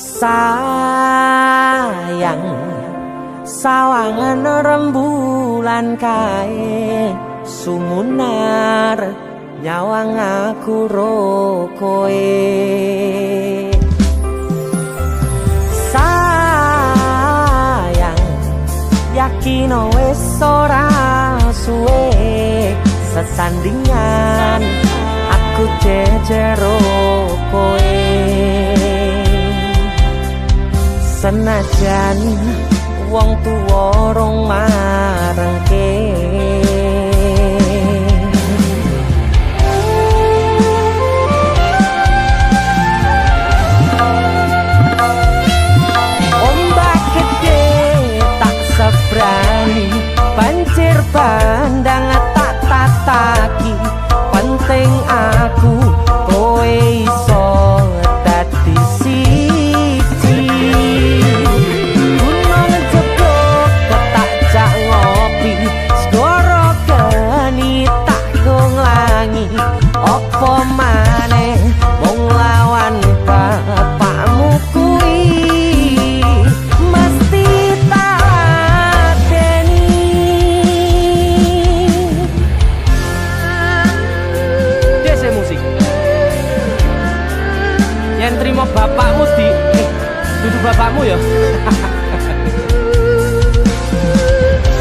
Sayang sawangan rembulan kae sumunar nyawang aku rokoe. Sayang yakin wis ora suwe sesandingan aku jejero koe. Senajan wong tuwa rong marengke ombak gede tak sebrani banjir bandang tak tataki penting aku kowe iso dadi siji. Gunung jebok tak jak ngopi segoro geni tak gonglangi opo maneh wong lawan bapakmu kuwi mesti tak ladeni. Dese musik yang terima bapakmu di duduk bapakmu ya.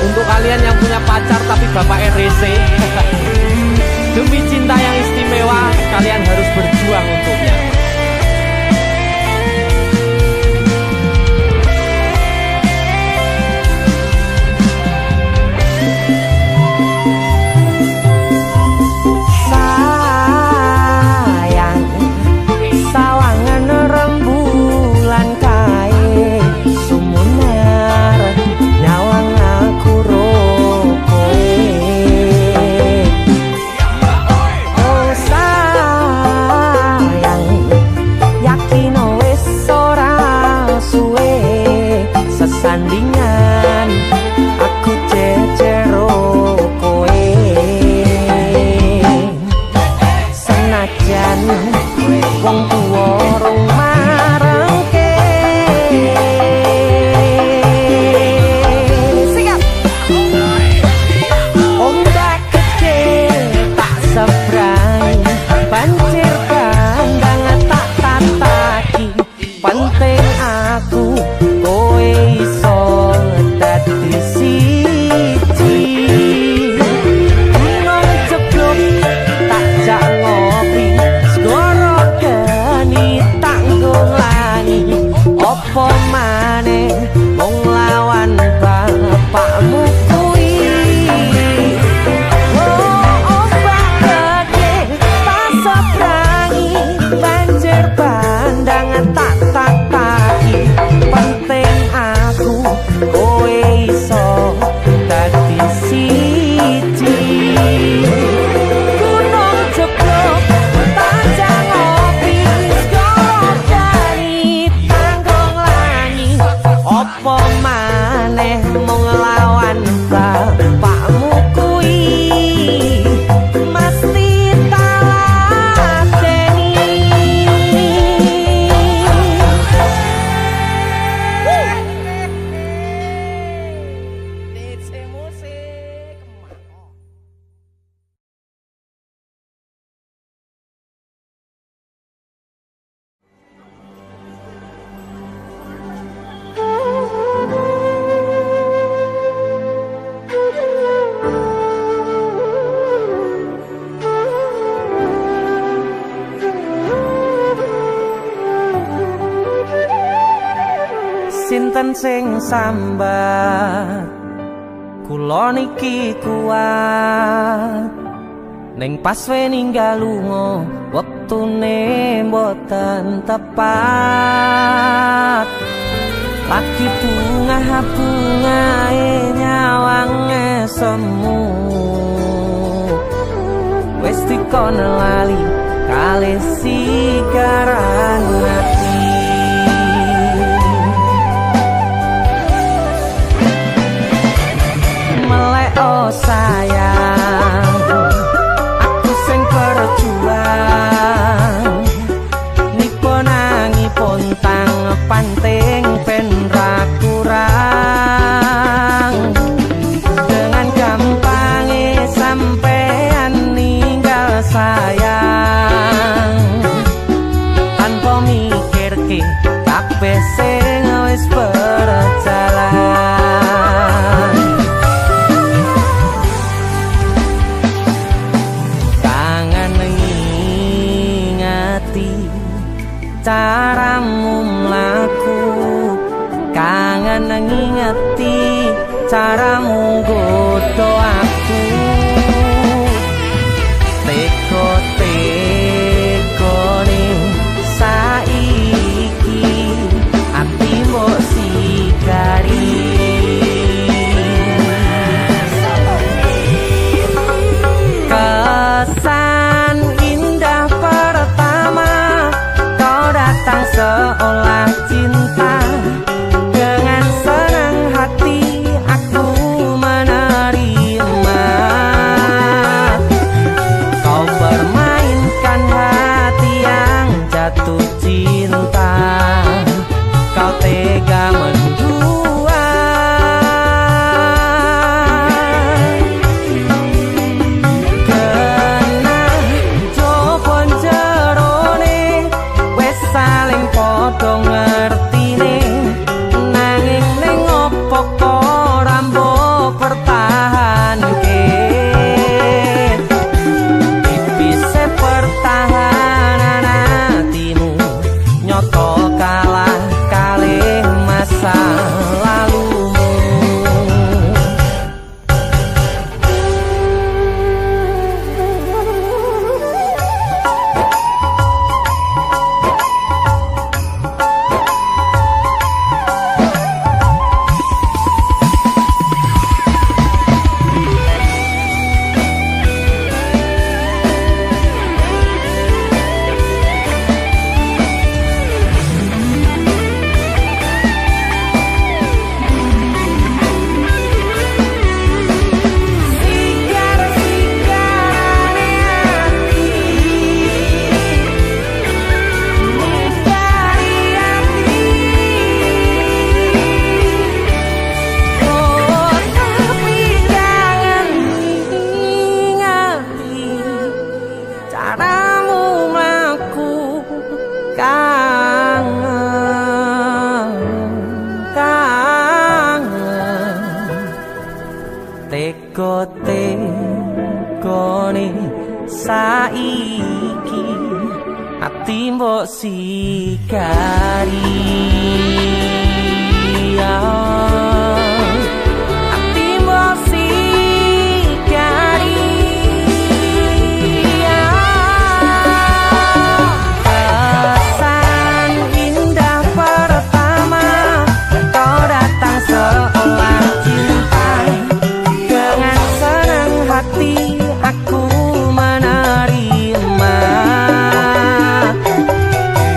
Untuk kalian yang punya pacar tapi bapak RC demi cinta yang istimewa kalian harus berjuang untuknya. Sayang sawangan rembulan kae sumunar nyawang aku rokoe. Oh sayang yakin wis ora suwe sesandingan aku jejero koe. Senajan wong tuwa rong marengke sikap ombak gede tak sebrang banjir bandang tak tataki penting aku kowe iso dadi siji. Gunung jeblok tak jak ngopi segoro geni tak gonglangi opo maneh wong lawan bapakmu kuwi. Oh ombak gede tak sebrangi banjir bandang tak tataki penting aku kowe iso dadi siji. Gunung jeblok tak jak ngopi segoro geni tak gonglangi opo maneh mung lawan bapakmu kuwi mesti tak ladeni. DC musik sinten sing sambat kula niki kuat ning pas we ninggal lunga wektune mboten tepat. Lagi bunga-bungae nyawange semu wis dikon lali kalih sigaran ati. Melek oh sayang aku sing berjuang nipo nangi pontang ngerti caramu mlaku, kangen ngingeti caramu godho aku. Teko-teko ning saiki ati mbok sikari. Kesan indah pertama kau datang seolah cinta, dengan senang hati aku menerima. Kau permainkan hati yang jatuh cinta, kau tega mendua. Kena jopon jerone wes saling podo ngertine, nanging ning opo kok rambo pertahanke. Tipise pertahanan hatimu nyoto kalah kalih masa lalumu. Caramu mlaku kangen. Teko-tekone saiki ati mbok sikari. Ati mbok sikari. Kesan indah pertama kau datang seolah cinta, dengan senang hati aku menerima.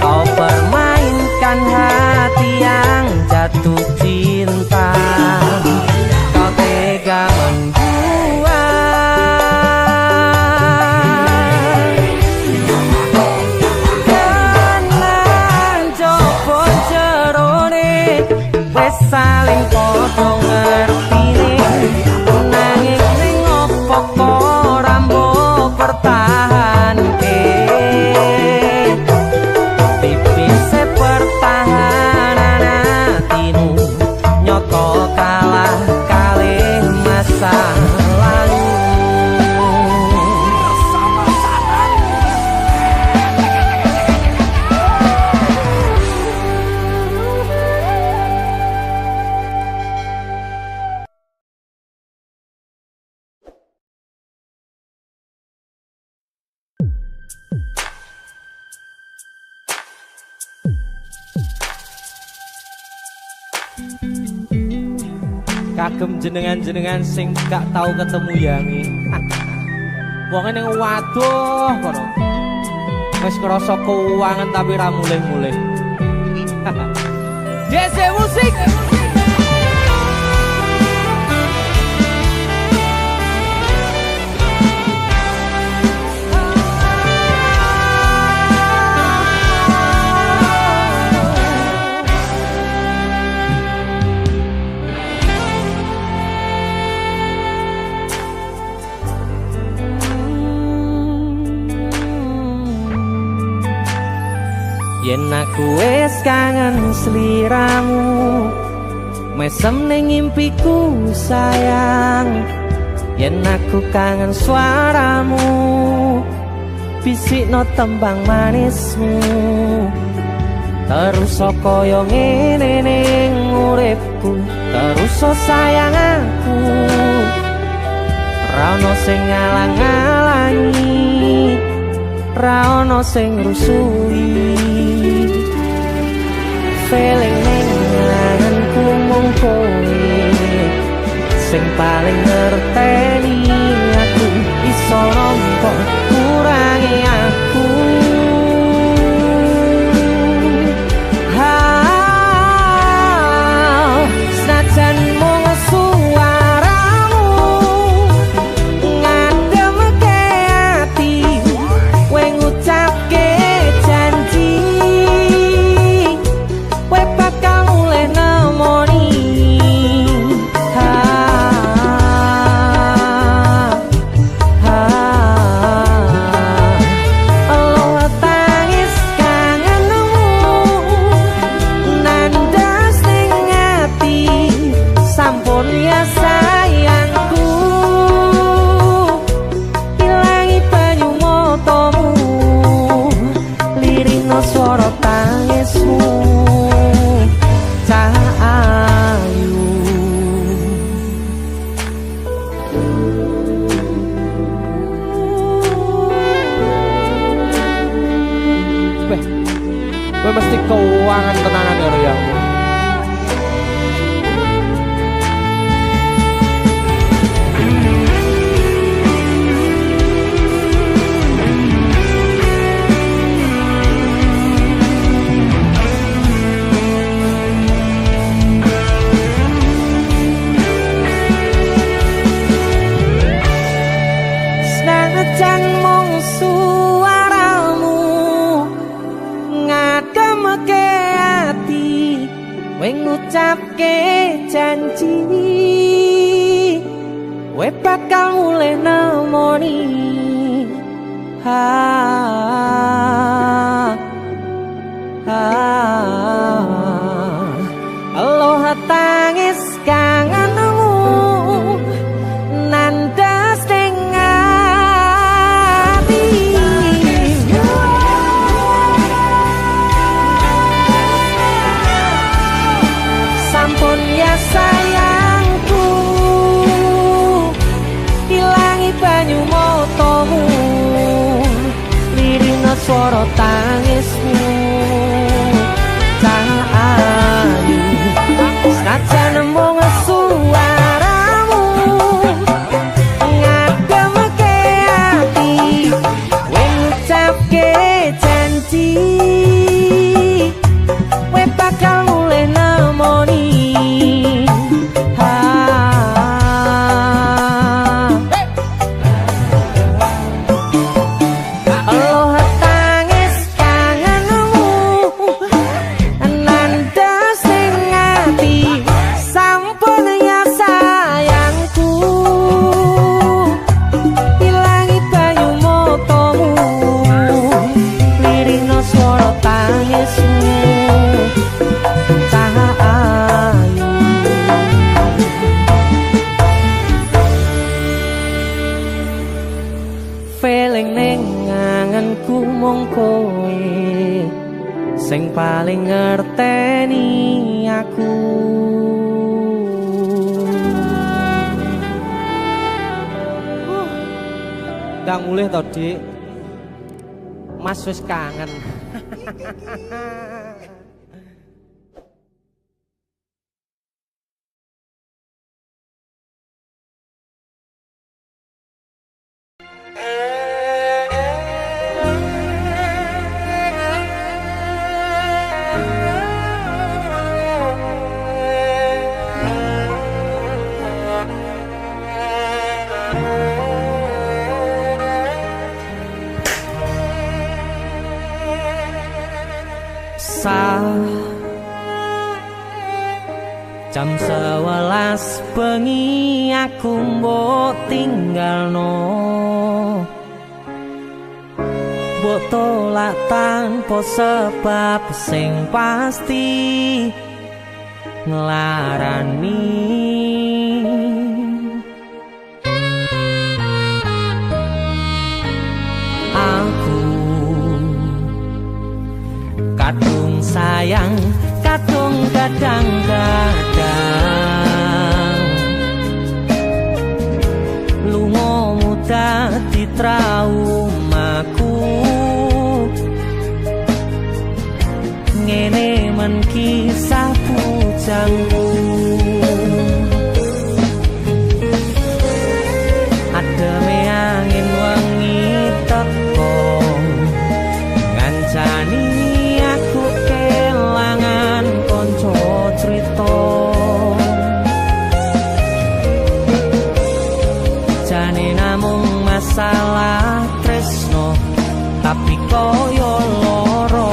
Kau permainkan hati yang jatuh cinta, kau tega membuat. Kenan jopo jerone wes saling podo ngertine, nanging ning opo kok rambo pertahanke. Tipise pertahanan hatimu nyoto kalah kalih masa lalu. Kagem jenengan-jenengan sing gak tau ketemu Yangi. Wong ning waduh kono. Wis krasa keuangan tapi ra mulih-mulih. DC musik. Yen aku wis kangen sliramu, mesem ning impiku sayang. Yen aku kangen suaramu, bisikno tembang manismu terus kaya ngene ning uripku terus sayang aku ra ono sing ngalang-alangi ra ono sing rusui feeling ning ngangenku mung kowe sing paling ngerteni aku iso nampa kurangi aku senajan mung suaramu ngademke ati kowe ngucapke janji kowe bakal mulih nemoni swara tangismu cahayu Kowe mesti keuangan tenanan karo ya. ngucapke janji we bakal mulih nemoni aloha tangis kangenmu nandas ning ati sampun ya sayangku ilangi banyu motomu lirina swara tangismu cahayu senajan mung suaramu ngademke ati we ngucapke janji we bakal mulih nemoni feeling ning ngangenku mung kowe sing paling ngerteni aku Ndang mulih to, Dik. Mas wis kangen. Jam 11 bengi aku mbok tinggalno mbok tolak tanpa sebab sing pasti nglarani aku kadung sayang kadung kadang-kadang lungamu dadi traumaku ngene men kisah bujangku ademe angin wengi teko ngancani aku kelangan konco crita jane namung masalah tresno tapi koyo loro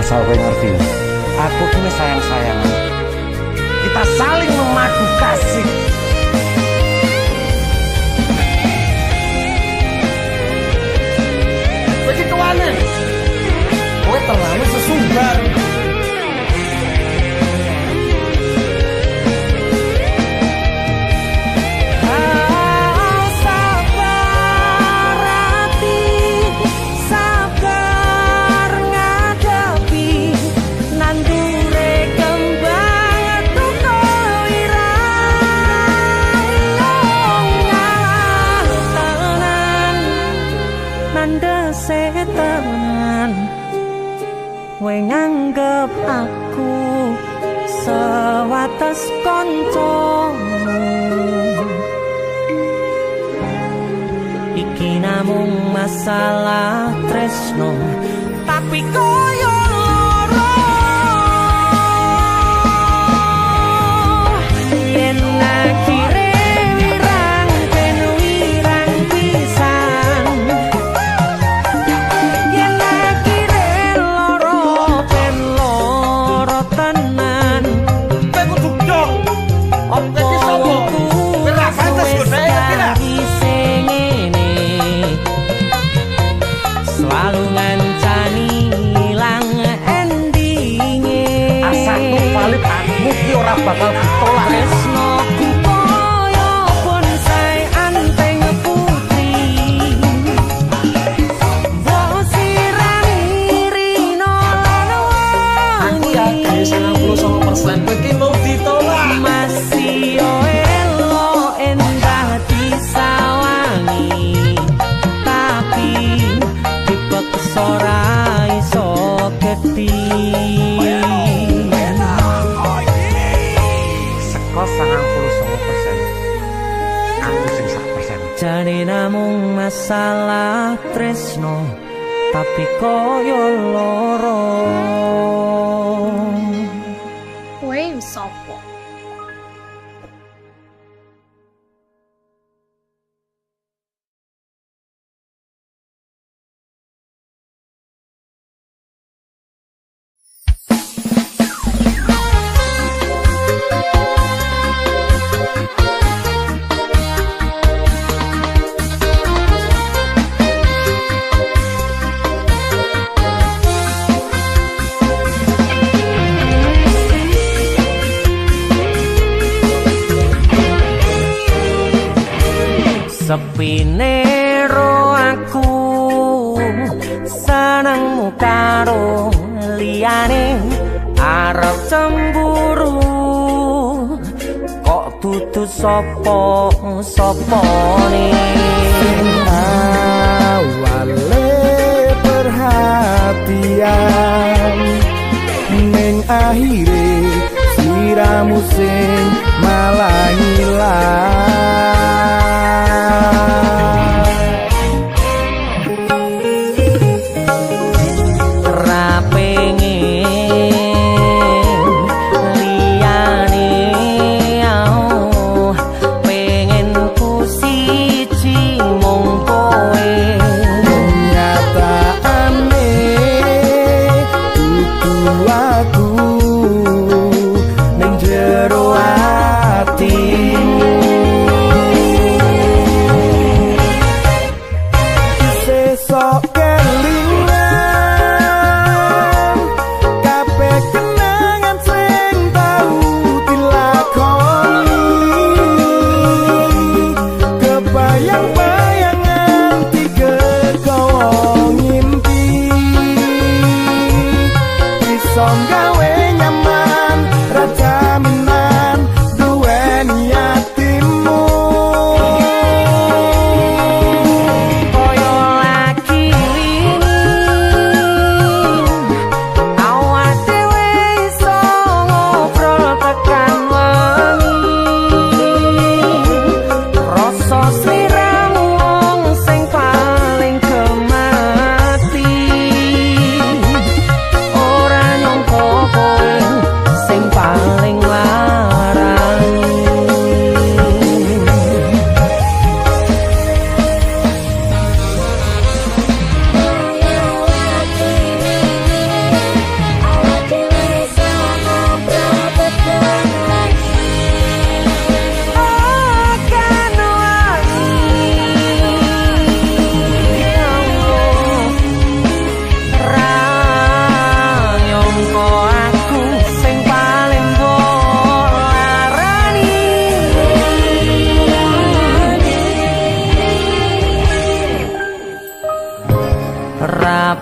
asal kowe ngerti, aku kini sayang-sayangan. Kita saling memadu kasih. Pergi ke mana? Kowe terlalu sesumbar. Kowe nganggep aku sewates kancamu iki namung masalah tresno tapi koyo loro yen akhire wirang ben wirang pisan yen akhire loro ben loro tenan Kowe kudu dong. Oke iki sapa? Ora pantes kok saya kira. Selalu ngancani ilang endinge Asakku valid aku ki ora bakal ditolak. tresnoku koyo bonsai anteng putri mbok sirani rino lan Aku yakin 99% kowe ki mau ditolak. masih elo endah disawangi tapi dipaksa ora iso gedhi Seko 99%. Aku sing 1%. jane namung masalah tresno tapi koyo loro Kowe sapa? sepine ro aku senengmu karo liyane arep cemburu dudu sapa-sapane awale perhatian ning akhire siramu sing malah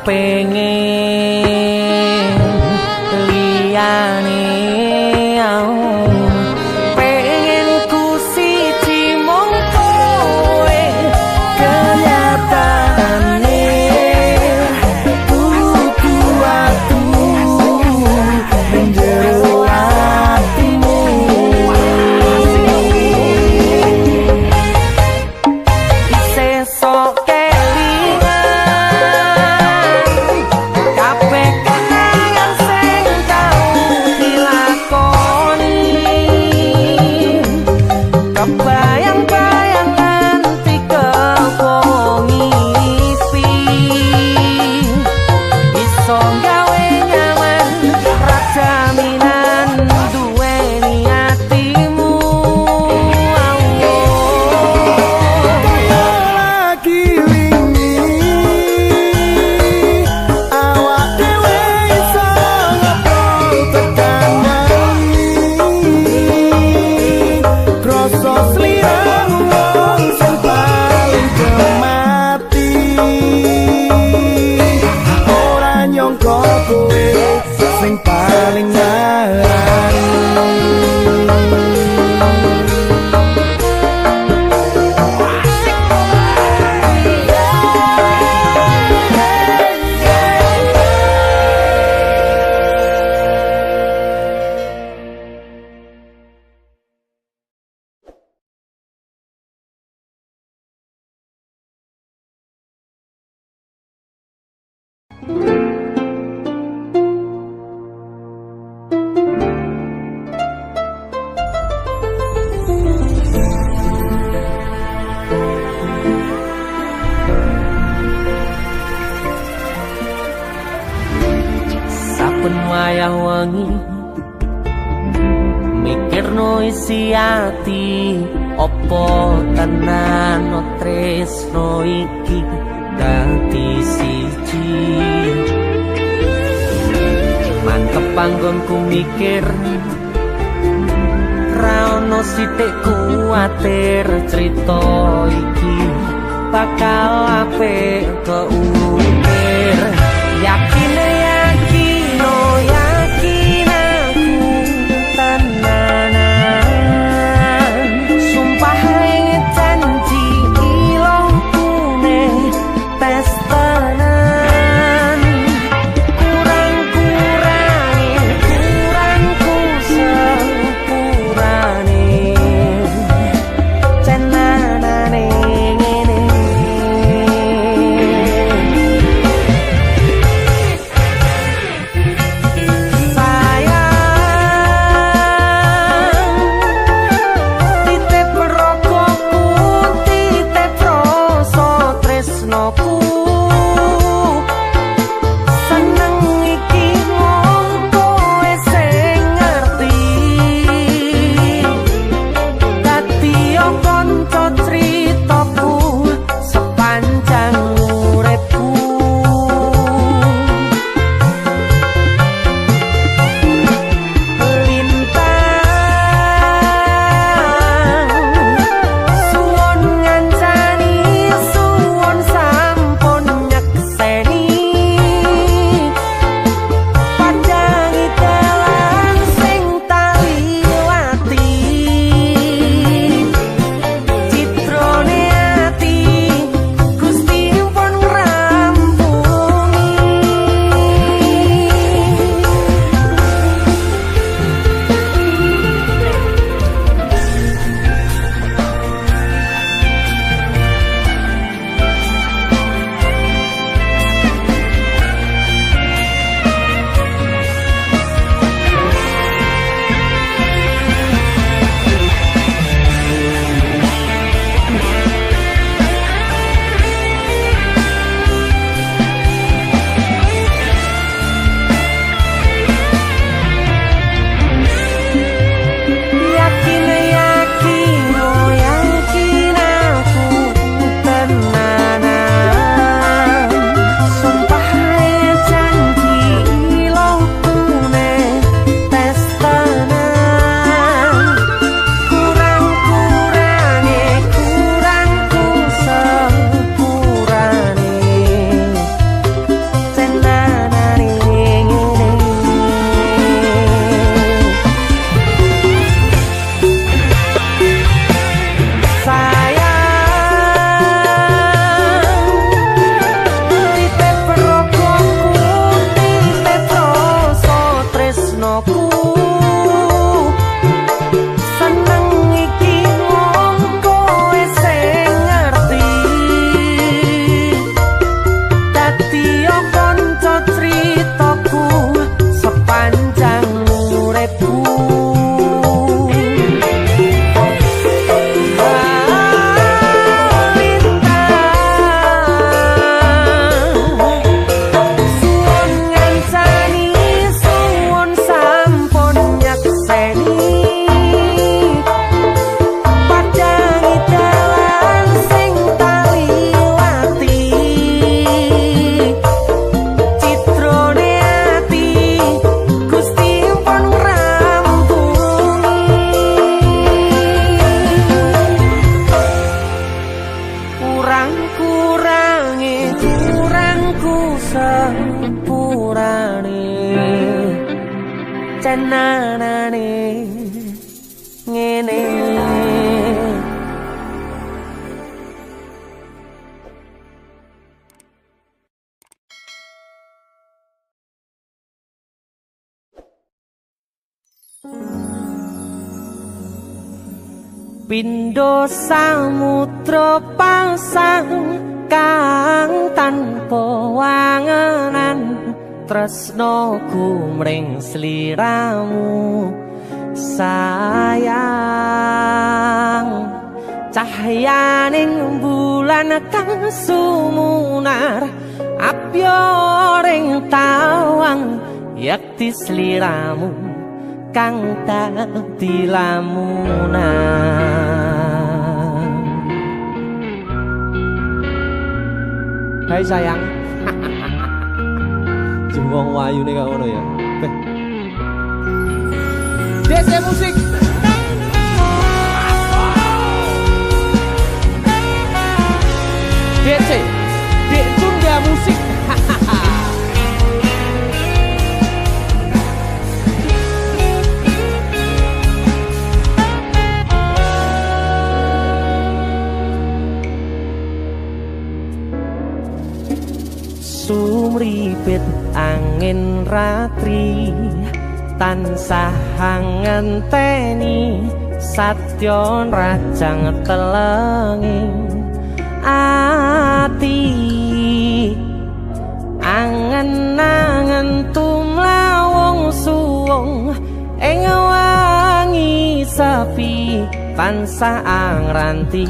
pengen liyane pengen ku siji mung kowe kenyataane kuku atu menjero atimu sesok sing paling larang wayah wengi mikirno isi ati opo tenan tresno iki dadi siji mantep panggonku mikir ra ono sithik kuwatir crita iki bakal apik keukir yakin yakin aku tenanan Pindho samudra pasang kang tanpa wangenan tresnaku mring sliramu sayang cahyaning bulan kang sumunar apyoring tawang yakti sliramu kang dadi lamunan. Hai sayang. Jengwong wayu nih gak ngono ya. DC musik. DC, Dek Tunda Musik. Sumripit angin ratri tansah ngenteni satya rajang telenging ati angen-angen tumlawung suwung ing wangi sepi tansah angranti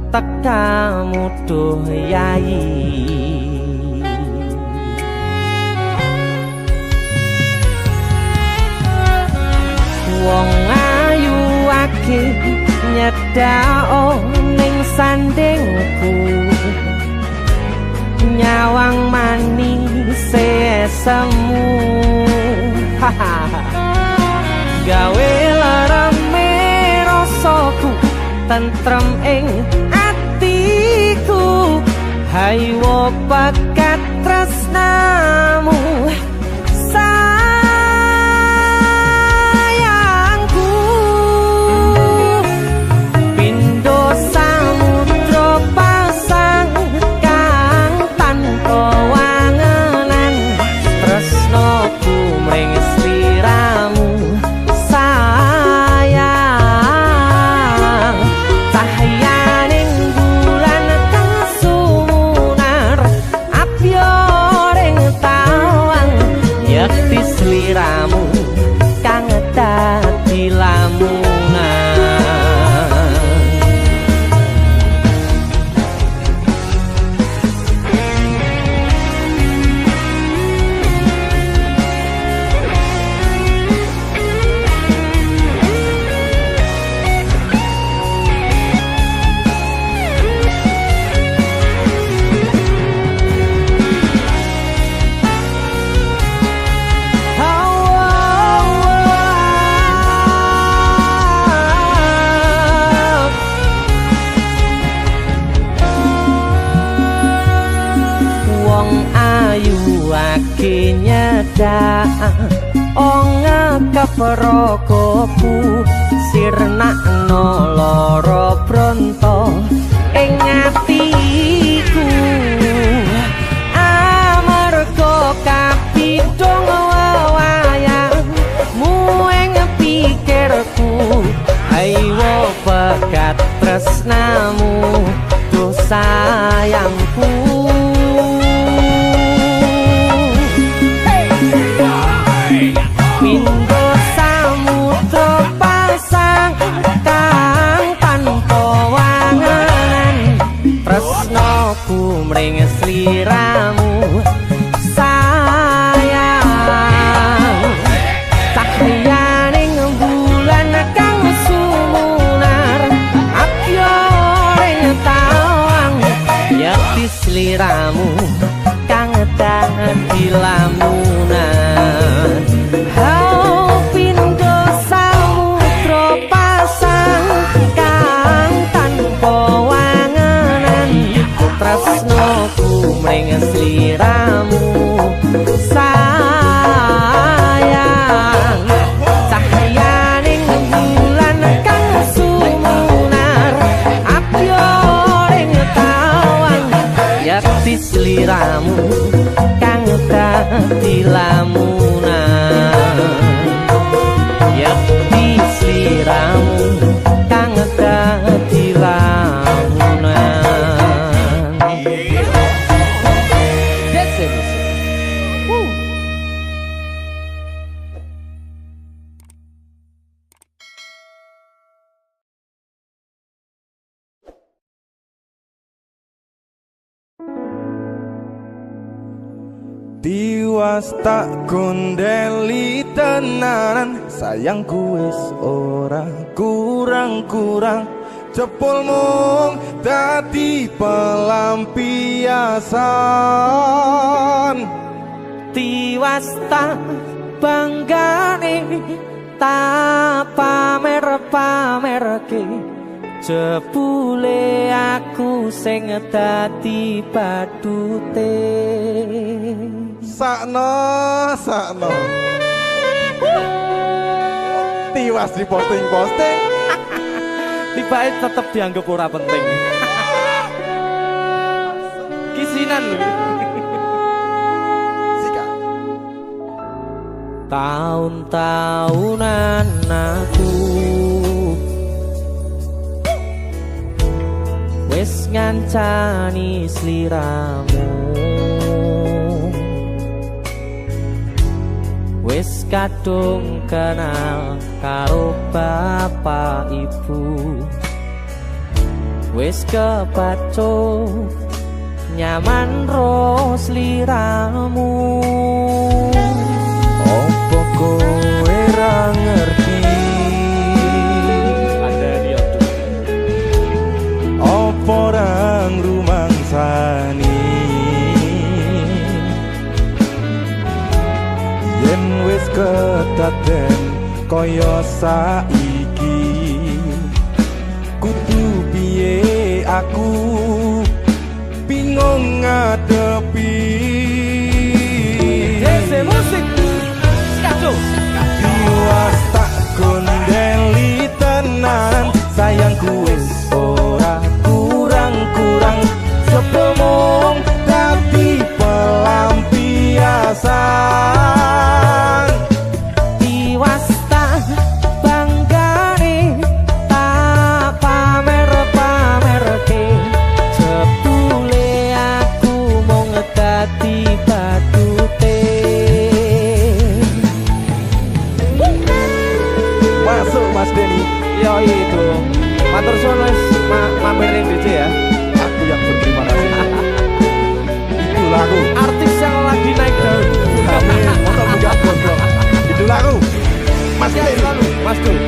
tekamu duh yayi. Wong ayu akeh nyedhak ning sandingku nyawang manis semu gawe larame rasaku tentrem ing atiku haywo pakat tresnamu Prokopu sirnakno lara bronto ing atiku amarga kapidhong wayangmu ing pikirku ayo pekat tresnamu duh sayangku mring sliramu sayang cahyaning bulan kang sumunar apyoring tawang yakti sliramu kang dadi lamunan hau pindho samudra pasang kang tanpa tresnoku mring sliramu sayang cahyaning bulan kang sumunar apyoring tawang yakti sliramu kang Tiwas tak gondeli tenanan, sayangku wis ora kurang-kurang. Jepul mung dadi pelampiasan. Tiwas tak banggane tak pamer-pamerke, jebule aku sing dadi badute. Sakno Tiwas di posting-posting, Tibae tetep dianggap ora penting. Kisinan lho. Tahun-tahunan aku wis ngancani sliramu, wis kadung kenal karo bapak ibu, wis kepacu nyaman ro sliramu. opo kowe ra ngerti, opo ra ngrumangsani yen wis kedaden kaya saiki. Kudu piye aku bingung ngadepi. Dese musik skaco. Tiwas tak gondeli tenan, sayangku wis ora kurang-kurang. Sepemong dadi pelampiasan. Tiwas tak banggane tak pamer-pamerke, jebule aku mung dadi badute. Masuk Mas Denny. Yo itu. Matur suwun wis mampir ning DC ya. Aku yang berterima kasih. Itu lagu. Artis yang lagi naik daun. Amin. Untuk enggak gondrong. Itu lagu. Mas Denny. Mas Dul.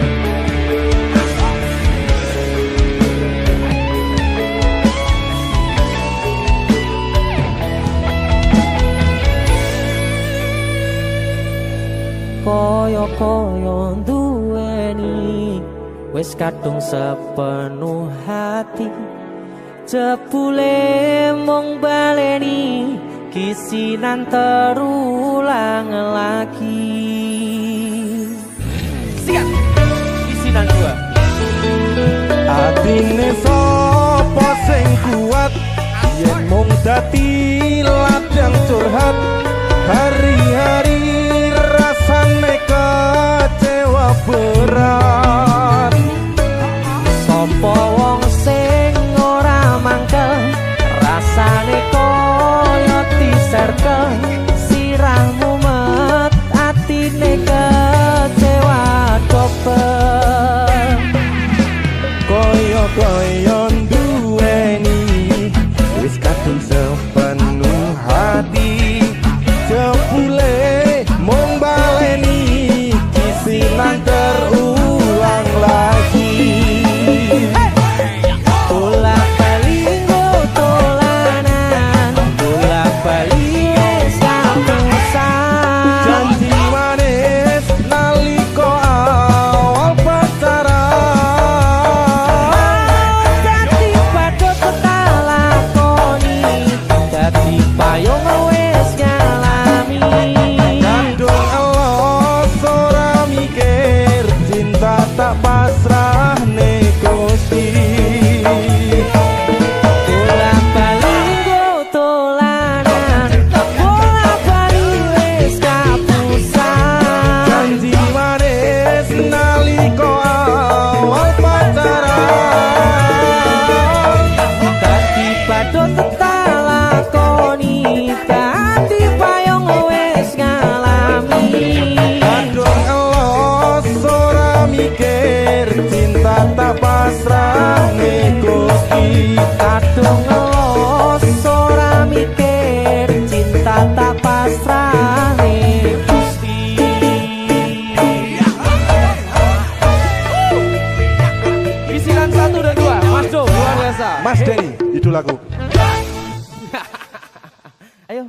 Koyo-koyo duweni wis kadung sepenuh hati, jebule mung baleni kisinan terulang lagi. Siap. Isinan 2. Atine sapa sing kuat yen mung dadi ladang curhat. Hari-hari rasane kecewa berat. Sopo wong sing ora mangkel, rasane koyo diserkel, sirahmu met atine kecewa dobel. Koyo-koyo duweni wis kadung sepenuh hati, jebule mung baleni kisinan terulang lagi. Bolak-balik tolanan, bolak-balik wis kapusan. Janji manis nalika awal pacaran, Dadi padha tak lakoni, dadi payung wis ngalami. kandung elos ora mikir, cinta tak pasrah Gusti. Bolak-balik tolanan, bolak-balik wis kapusan. Janji manis nalika awal pacaran, Dadi padha tak lakoni, dadi payung wis ngalami. kandung elos ora mikir, cinta tak pasrah Gusti. Kadung los ora mikir, cinta tak pasrah Jo, luar biasa. Mas Denny, idolaku. Ayo.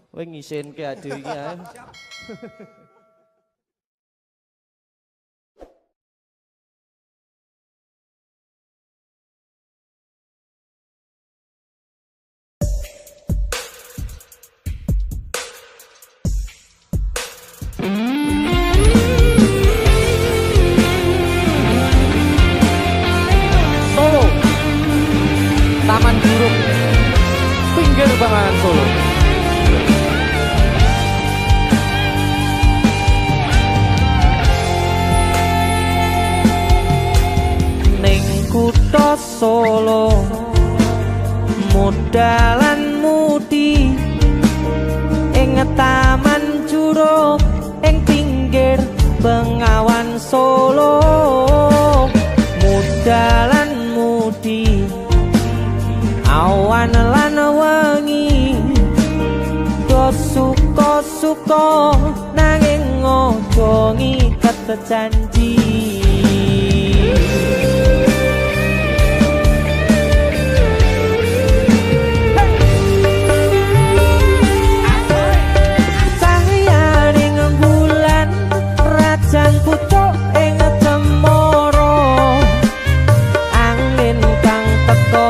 Kowe ngisin ke ade iki ayo. Solo. Taman Burung. Pinggir Banganan Solo. Ning kutha Solo modalan mudi ing taman juruk ing pinggir Bengawan Solo modalan mudi awan lan wengi do suka-suka nanging ojo ngiket janji. Rajan pucuk ing cemara angin kang teka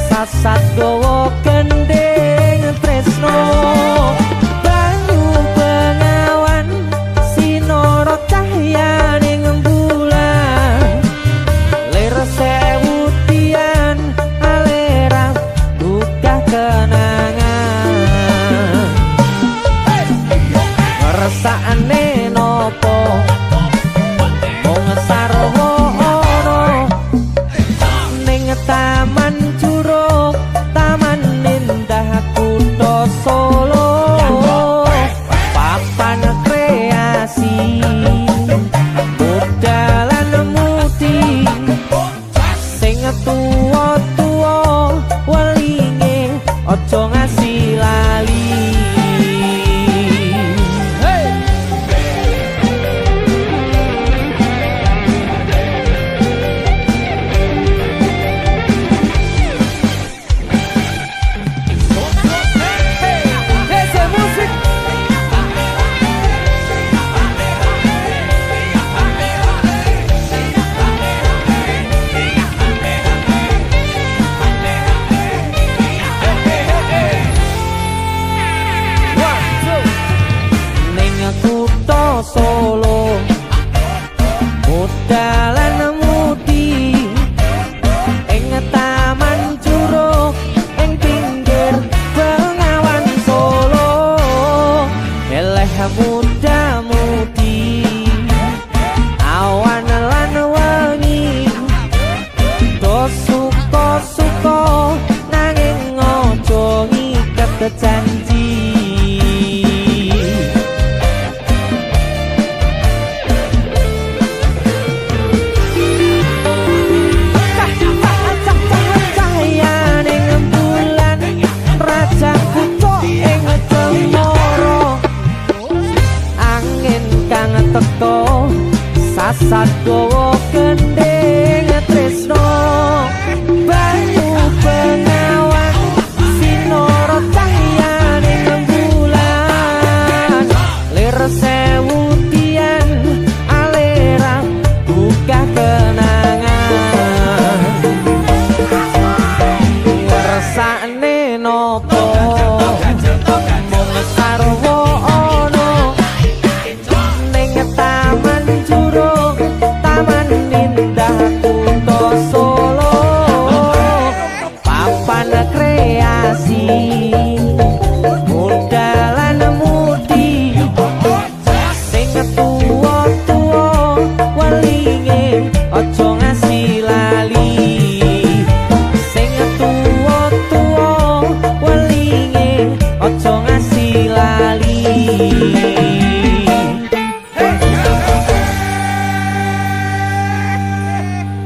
sasat gawa gending tresno banyu bengawan sinara cahyaning bulan lir sewu tian alera duka kenangan ngrasakne nopo mung sarwana ning taman juruk taman indah kutha Solo papan kreasi modalan mudi sing tuwa-tuwa welinge aja ngasih lali. Solo modalan mudi ing taman juruk ing pinggir Bengawan Solo eleh muda mudi awan lan wengi do suka-suka nanging ojo ngiket janji. Teko sasat gawa gending tresno banyu bengawan sinara cahyaning bulan lir sewu tian alera buka kenangan ngrasakne nopo mung sarwana taman juruk taman indah kutha Solo papan kreasi modalan mudi sing tuwa-tuwa welinge aja ngasih lali sing tuwa-tuwa welinge aja ngasih lali.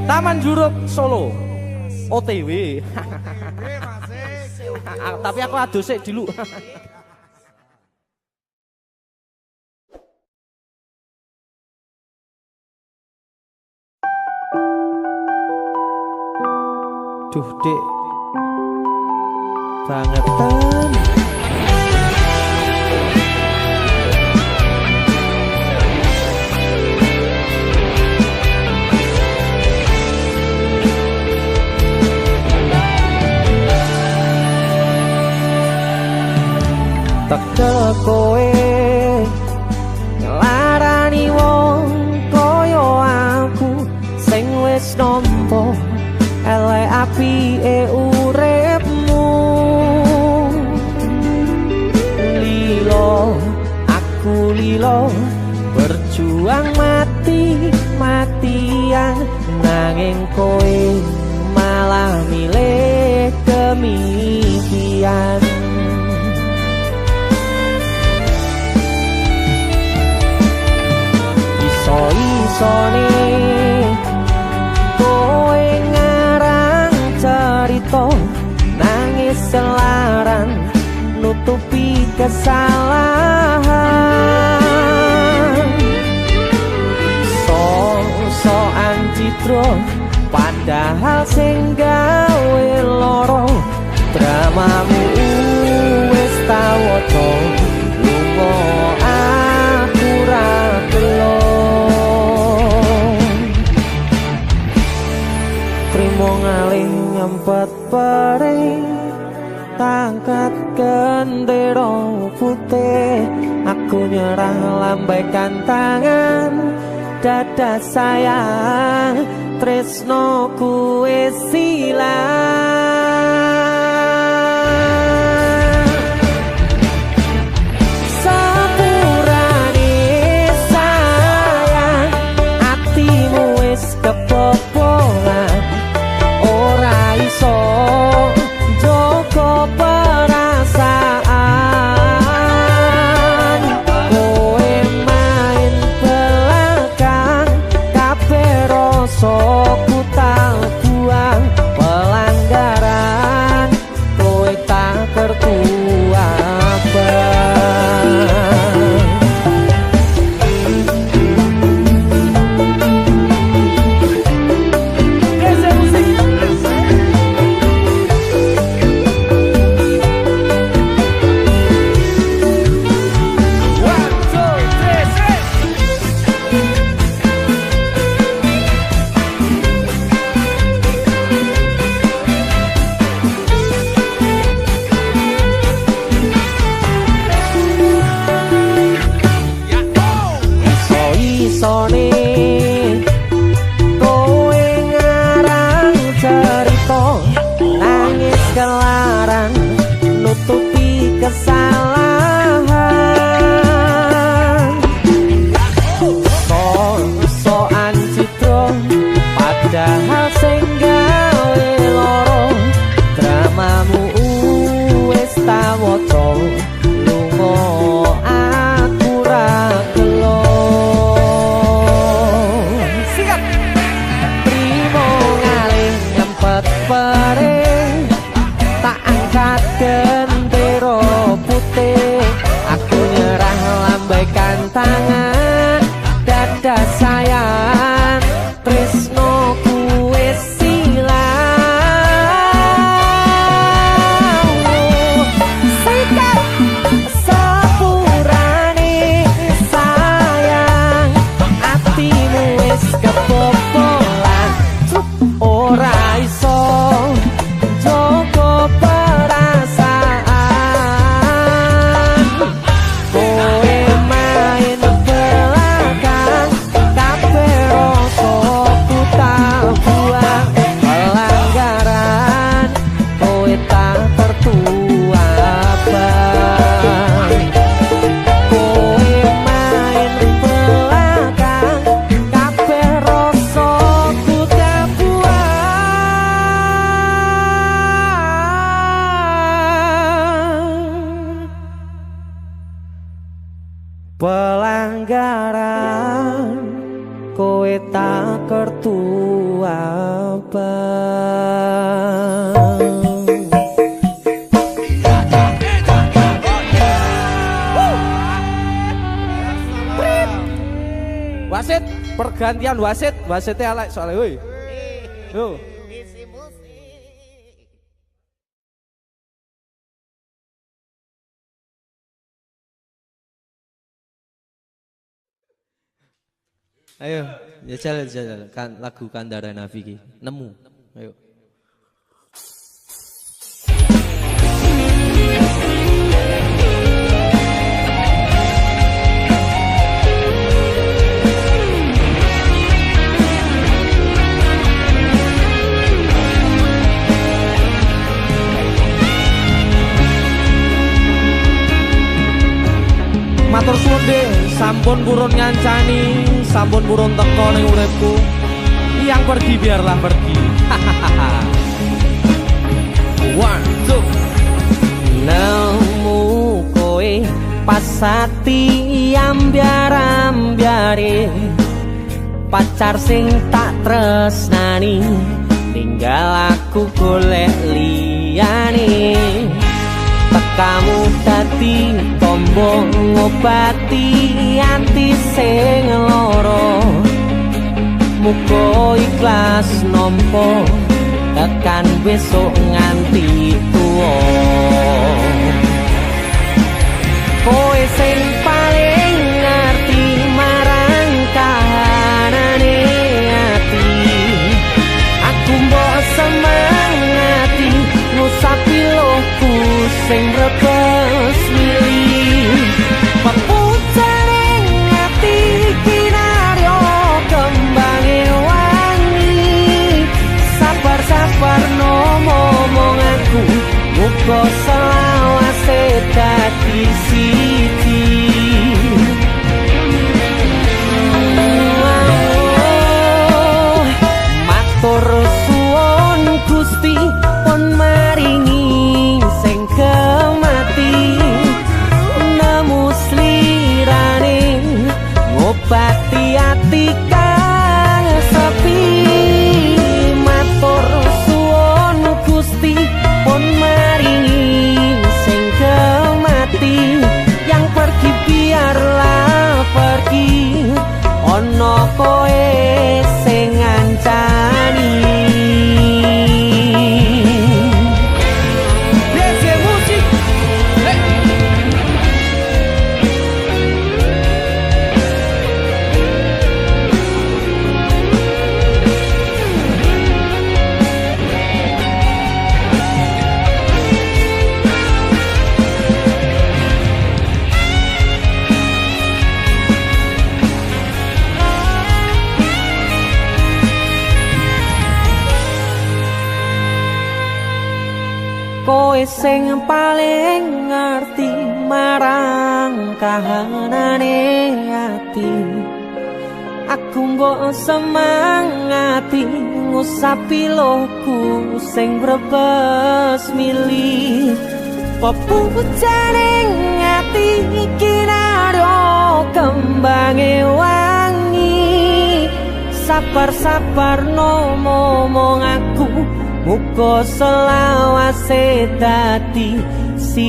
Taman Juruk Solo OTW. Tapi aku adus sik dulu. Duh Dik, bangetan. Tekel kowe ngelarani wong koyo aku sing wis nampa elek apike uripmu. Lilo aku lilo berjuang mati-matian nanging kowe malah milih demikian. Iso-isone kowe ngarang cerita nangis selaran nutupi kesalahan. So-soan citro padahal sing gawe loro dramamu wis tau waca lunga aku ra gelo. Trimo ngalih nyempet perih tangkat gendera putih. Aku nyerah lambaikan tangan dada sayang tresnoku wis ilang. Sepurane sayang atimu wis kebobolan ora iso joko perasaan. Kowe main belakang kabeh rasa ku tak buang pelanggaran kowe tak kertu abang. Iso-isone kowe ngarang cerita nangis kelaran nutupi kesalahan. So-soan citro padahal sing gawe loro dramamu wis tak waca lunga aku ra gelo. Perih tak angkat gendera putih. Aku nyerah lambaikan tangan dada sayang tresnoku wis ilang. Sikap sepurane sayang atimu wis kebobolan ora iso joko perasaan. Kowe main belakang kabeh rasa ku tak buang pelanggaran kowe tak tertua abang. Kowe main belakang kabeh rasa ku tak pelanggaran kowe tak kertu abang. Wasit, pergantian wasit, wasitnya elek soalnya woi. Yo. Isi musik Ayo, jajal kan lagu Kandara Nafi ki. Nemu. Ayo. Matur suwun deh, sampun purun ngancani, sampun purun teko ning uripku. Yang pergi biarlah pergi. One, two. Nemu kowe pasati ambyar-ambyare pacar sing tak tresnani tinggal aku golek liyane. Tekamu dadi tombo ngobati ati sing lara. Muga ikhlas nampa tekan besok nganti tuwa. Kowe sing paling ngerti marang kahanane ati. Aku mbok semangati ngusapi lohku sing rebes milih. Pepucaring ati kinaryo kembange wangi. Sabar-sabar no momong aku, muga selawase dadi siji. Matur suwun Gusti pun maringi sing kemati. Nemu slirane ngobati ati kang sepi. Matur suwun Gusti pun maringi sing kemati. Yang pergi biarlah pergi, ono koe sing ngancani. Kowe sing paling ngerti marang kahanane ati. Aku mbok semangati ngusapi lohku sing brebes milih. Pepucaring ati kinaryo kembange wangi. Sabar-sabar no momong aku, muga selawase dadi si